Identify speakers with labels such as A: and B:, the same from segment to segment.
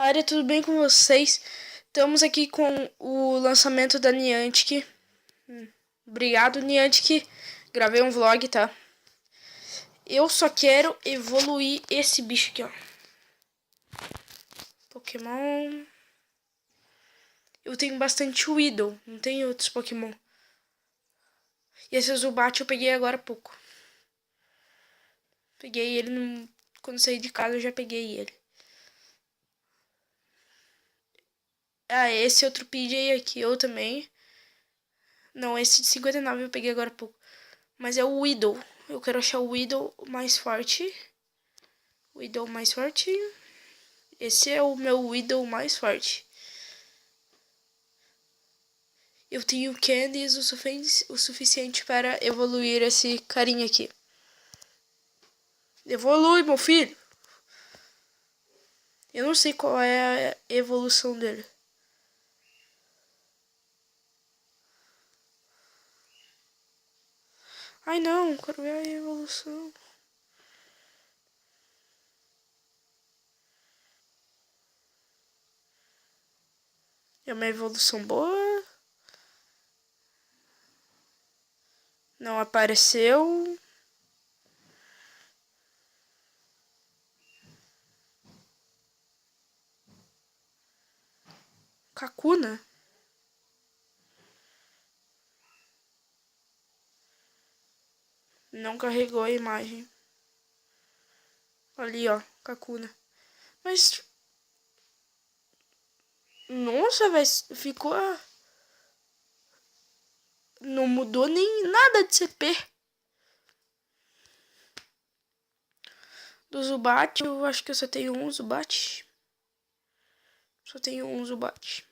A: Área, tudo bem com vocês? Estamos aqui com o lançamento da Niantic. Obrigado, Niantic. Gravei um vlog, tá? Eu só quero evoluir esse bicho aqui, ó. Pokémon. Eu tenho bastante Weedle, não tenho outros Pokémon. E esse Zubat eu peguei agora há pouco. Peguei ele quando saí de casa, eu já peguei ele. Ah, esse outro PJ aqui eu também. Não, esse de 59 eu peguei agora há pouco. Mas é o Weedle. Eu quero achar o Weedle mais forte. Weedle mais forte. Esse é o meu Weedle mais forte. Eu tenho Candies o suficiente para evoluir esse carinha aqui. Evolui, meu filho. Eu não sei qual é a evolução dele. Ai não, quero ver a evolução. É uma evolução boa. Não apareceu. Kakuna? Não carregou a imagem. Ali, ó, Kakuna. Mas... Nossa, velho, ficou... Não mudou nem nada de CP. Do Zubat, eu acho que eu só tenho um Zubat. Só tenho um Zubat.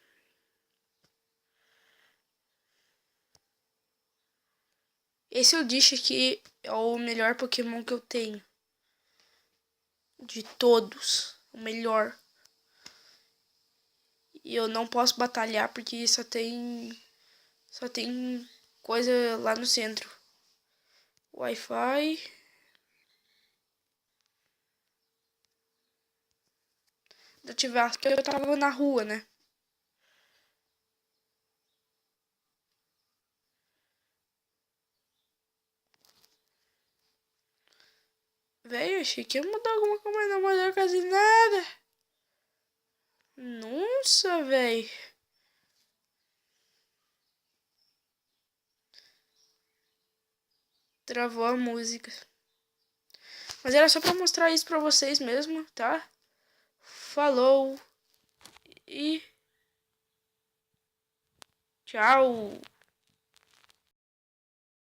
A: Esse Oddish aqui é o melhor Pokémon que eu tenho. De todos. O melhor. E eu não posso batalhar porque só tem coisa lá no centro. Wi-Fi. Se eu tivesse que eu tava na rua, né? Velho, achei que ia mudar alguma coisa, mas não mudou quase nada. Nossa, velho. Travou a música. Mas era só pra mostrar isso pra vocês mesmo, tá? Falou. E... tchau.